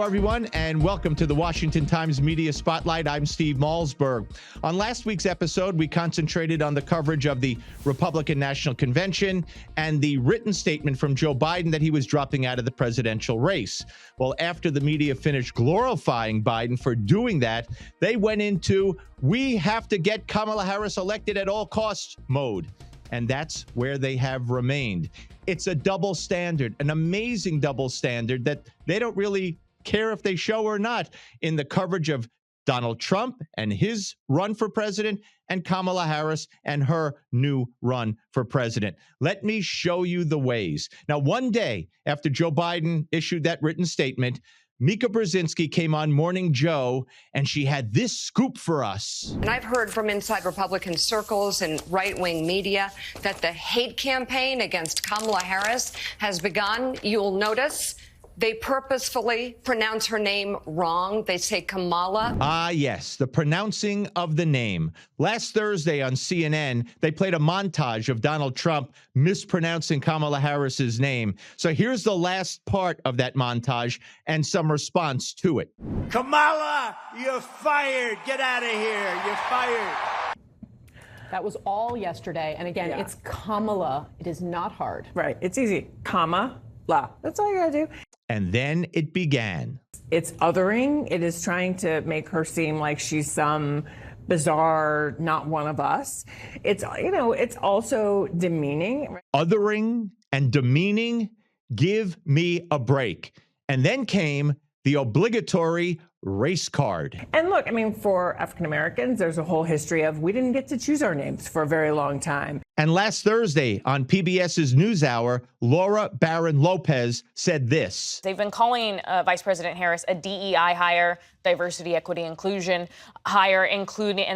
everyone, and welcome to the Washington Times Media Spotlight. I'm Steve Malzberg. On last week's episode, we concentrated on the coverage of the Republican National Convention and the written statement from Joe Biden that he was dropping out of the presidential race. Well, after the media finished glorifying Biden for doing that, they went into, we have to get Kamala Harris elected at all costs mode. And that's where they have remained. It's a double standard, an amazing double standard that they don't really care if they show or not in the coverage of Donald Trump and his run for president and Kamala Harris and her new run for president. Let me show you the ways. Now, one day after Joe Biden issued that written statement, Mika Brzezinski came on Morning Joe, and she had this scoop for us. And I've heard from inside Republican circles and right-wing media that the hate campaign against Kamala Harris has begun. You'll notice they purposefully pronounce her name wrong. They say Kamala. Ah, yes, the pronouncing of the name. Last Thursday on CNN, they played a montage of Donald Trump mispronouncing Kamala Harris's name. So here's the last part of that montage and some response to it. Kamala, you're fired. Get out of here. You're fired. That was all yesterday. And again, It's Kamala. It is not hard. Right. It's easy. Comma, la. That's all you gotta do. And then it began. It's othering. It is trying to make her seem like she's some bizarre, not one of us. It's, it's also demeaning. Othering and demeaning. Give me a break. And then came the obligatory race card. And look, for African Americans, there's a whole history of we didn't get to choose our names for a very long time. And last Thursday on PBS's NewsHour, Laura Barron Lopez said this. They've been calling Vice President Harris a DEI hire, diversity, equity, inclusion hire, and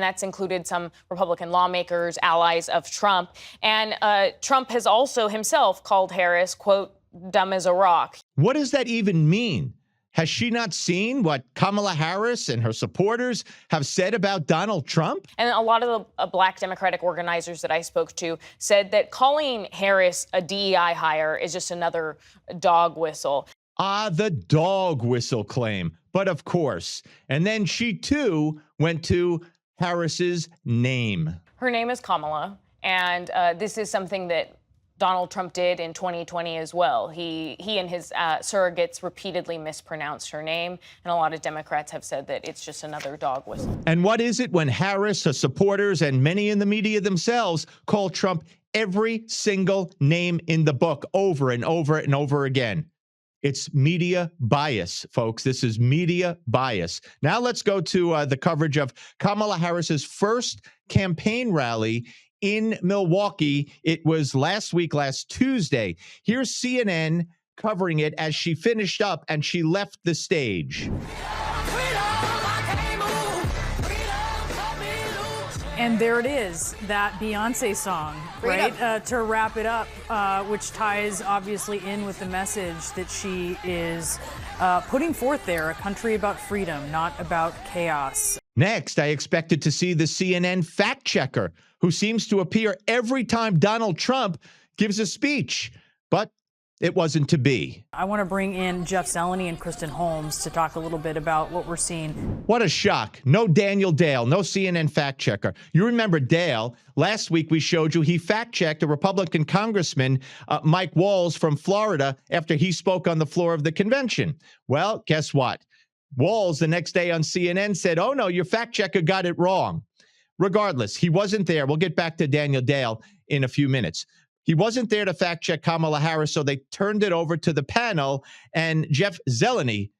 that's included some Republican lawmakers, allies of Trump. And Trump has also himself called Harris, quote, dumb as a rock. What does that even mean? Has she not seen what Kamala Harris and her supporters have said about Donald Trump? And a lot of the Black Democratic organizers that I spoke to said that calling Harris a DEI hire is just another dog whistle. Ah, the dog whistle claim. But of course. And then she, too, went to Harris's name. Her name is Kamala, and this is something that Donald Trump did in 2020 as well. He and his surrogates repeatedly mispronounced her name, and a lot of Democrats have said that it's just another dog whistle. And what is it when Harris, her supporters, and many in the media themselves call Trump every single name in the book over and over and over again? It's media bias, folks. This is media bias. Now let's go to the coverage of Kamala Harris's first campaign rally in Milwaukee. It was last Tuesday. Here's CNN covering it as she finished up and she left the stage. And there it is, that Beyonce song, right? To wrap it up, which ties obviously in with the message that she is putting forth there, a country about freedom, not about chaos. Next, I expected to see the CNN fact checker who seems to appear every time Donald Trump gives a speech, but it wasn't to be. I want to bring in Jeff Zeleny and Kristen Holmes to talk a little bit about what we're seeing. What a shock. No Daniel Dale, no CNN fact checker. You remember Dale. Last week we showed you he fact checked a Republican Congressman, Mike Walz from Florida, after he spoke on the floor of the convention. Well, guess what? Walz the next day on CNN said, oh no, your fact checker got it wrong. Regardless, he wasn't there. We'll get back to Daniel Dale in a few minutes. He wasn't there to fact check Kamala Harris, so they turned it over to the panel, and Jeff Zeleny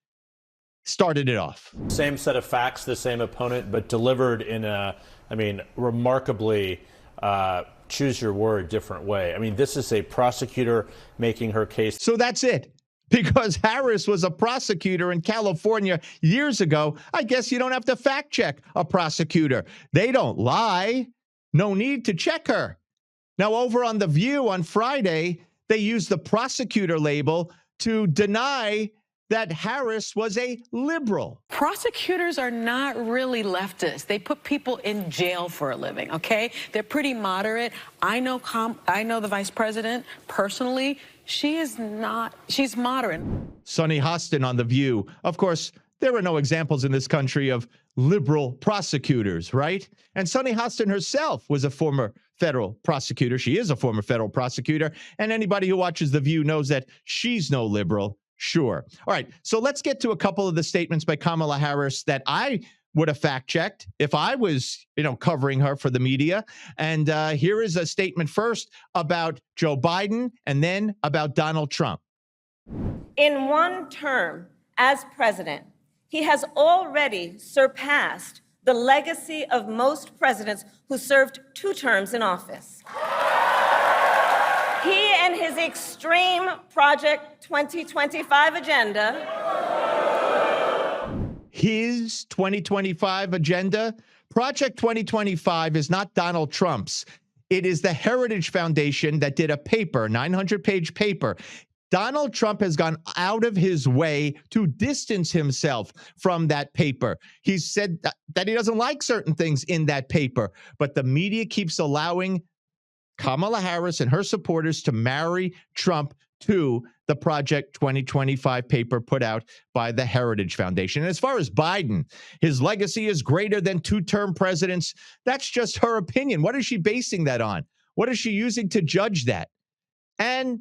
started it off. Same set of facts, the same opponent, but delivered in a, remarkably choose your word different way. This is a prosecutor making her case. So that's it. Because Harris was a prosecutor in California years ago, I guess you don't have to fact check a prosecutor. They don't lie. No need to check her. Now, over on The View on Friday, they used the prosecutor label to deny that Harris was a liberal. Prosecutors are not really leftists. They put people in jail for a living, okay? They're pretty moderate. I know the vice president personally. She is not, she's moderate. Sonny Hostin on The View. Of course, there are no examples in this country of liberal prosecutors, right? And Sonny Hostin herself was a former federal prosecutor. She is a former federal prosecutor. And anybody who watches The View knows that she's no liberal. Sure. All right. So let's get to a couple of the statements by Kamala Harris that I would have fact-checked if I was, covering her for the media. And here is a statement first about Joe Biden and then about Donald Trump. In one term as president, he has already surpassed the legacy of most presidents who served 2 terms in office. He and his extreme Project 2025 agenda. His 2025 agenda? Project 2025 is not Donald Trump's. It is the Heritage Foundation that did a paper, 900-page paper. Donald Trump has gone out of his way to distance himself from that paper. He said that he doesn't like certain things in that paper, but the media keeps allowing Kamala Harris and her supporters to marry Trump to the Project 2025 paper put out by the Heritage Foundation. And as far as Biden, his legacy is greater than 2-term presidents. That's just her opinion. What is she basing that on? What is she using to judge that? And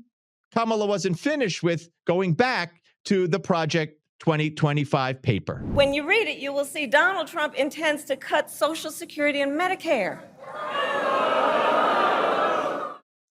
Kamala wasn't finished with going back to the Project 2025 paper. When you read it, you will see Donald Trump intends to cut Social Security and Medicare.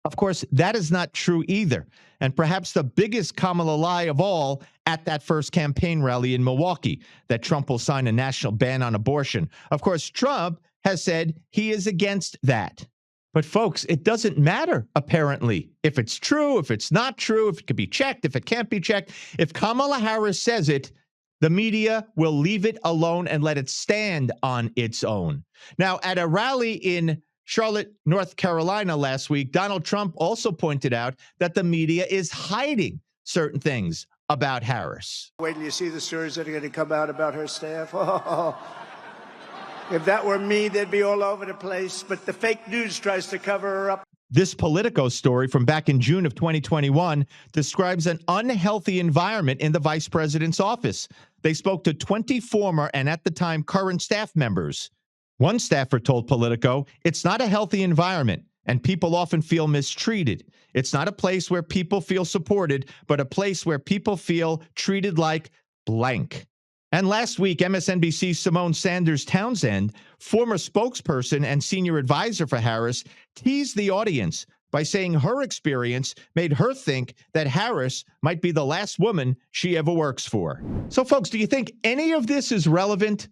Of course, that is not true either. And perhaps the biggest Kamala lie of all at that first campaign rally in Milwaukee, that Trump will sign a national ban on abortion. Of course, Trump has said he is against that. But folks, it doesn't matter, apparently, if it's true, if it's not true, if it can be checked, if it can't be checked. If Kamala Harris says it, the media will leave it alone and let it stand on its own. Now, at a rally in Charlotte, North Carolina last week, Donald Trump also pointed out that the media is hiding certain things about Harris. Wait till you see the stories that are going to come out about her staff. Oh, if that were me, they'd be all over the place. But the fake news tries to cover her up. This Politico story from back in June of 2021 describes an unhealthy environment in the vice president's office. They spoke to 20 former and at the time current staff members. One staffer told Politico, "It's not a healthy environment, and people often feel mistreated. It's not a place where people feel supported, but a place where people feel treated like blank." And last week, MSNBC's Simone Sanders Townsend, former spokesperson and senior advisor for Harris, teased the audience by saying her experience made her think that Harris might be the last woman she ever works for. So, folks, do you think any of this is relevant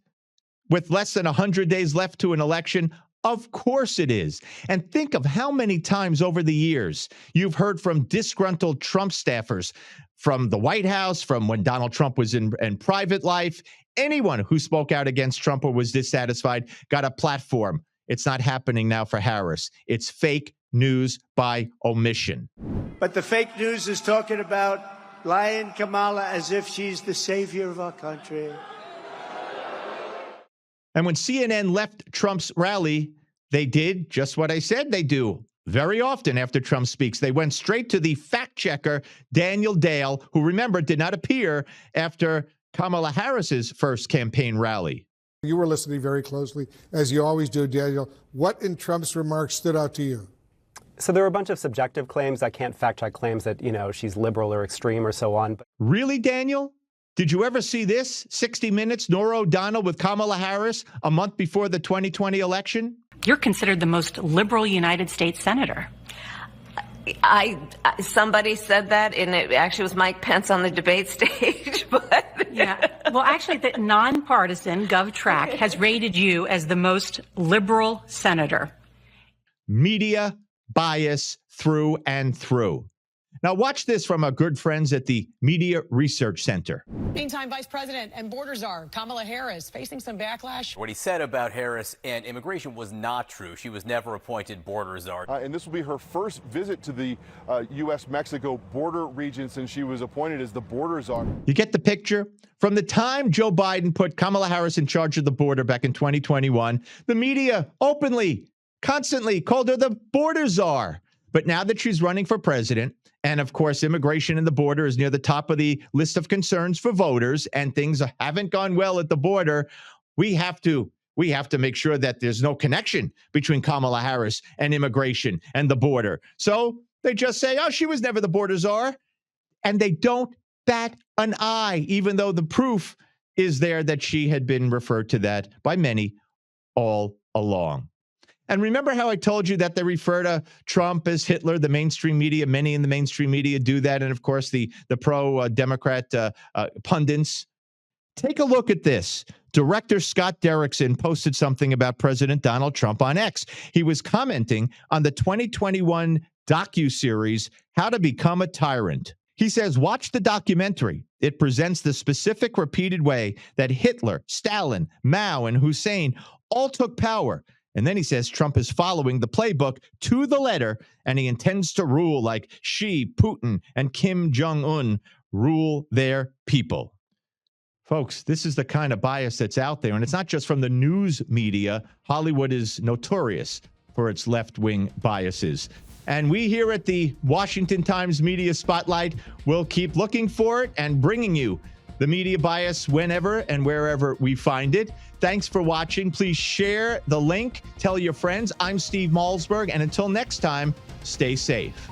with less than 100 days left to an election? Of course it is. And think of how many times over the years you've heard from disgruntled Trump staffers from the White House, from when Donald Trump was in private life. Anyone who spoke out against Trump or was dissatisfied got a platform. It's not happening now for Harris. It's fake news by omission. But the fake news is talking about lying Kamala as if she's the savior of our country. And when CNN left Trump's rally, they did just what I said they do very often after Trump speaks. They went straight to the fact checker, Daniel Dale, who, remember, did not appear after Kamala Harris's first campaign rally. You were listening very closely, as you always do, Daniel. What in Trump's remarks stood out to you? So there were a bunch of subjective claims. I can't fact check claims that, she's liberal or extreme or so on. Really, Daniel? Did you ever see this? 60 Minutes, Norah O'Donnell with Kamala Harris a month before the 2020 election? You're considered the most liberal United States senator. Somebody said that, and it actually was Mike Pence on the debate stage. But yeah, well, actually, the nonpartisan GovTrack has rated you as the most liberal senator. Media bias through and through. Now watch this from our good friends at the Media Research Center. Meantime, Vice President and border czar Kamala Harris facing some backlash. What he said about Harris and immigration was not true. She was never appointed border czar. And this will be her first visit to the U.S.-Mexico border region since she was appointed as the border czar. You get the picture? From the time Joe Biden put Kamala Harris in charge of the border back in 2021, the media openly, constantly called her the border czar. But now that she's running for president, and of course, immigration and the border is near the top of the list of concerns for voters, and things haven't gone well at the border, we have to make sure that there's no connection between Kamala Harris and immigration and the border. So they just say, oh, she was never the border czar. And they don't bat an eye, even though the proof is there that she had been referred to that by many all along. And remember how I told you that they refer to Trump as Hitler, the mainstream media? Many in the mainstream media do that. And of course, the pro-Democrat pundits. Take a look at this. Director Scott Derrickson posted something about President Donald Trump on X. He was commenting on the 2021 docuseries, How to Become a Tyrant. He says, watch the documentary. It presents the specific repeated way that Hitler, Stalin, Mao, and Hussein all took power. And then he says Trump is following the playbook to the letter, and he intends to rule like Xi, Putin, and Kim Jong-un rule their people. Folks, this is the kind of bias that's out there, and it's not just from the news media. Hollywood is notorious for its left-wing biases. And we here at the Washington Times Media Spotlight will keep looking for it and bringing you the media bias whenever and wherever we find it. Thanks for watching. Please share the link. Tell your friends. I'm Steve Malzberg. And until next time, stay safe.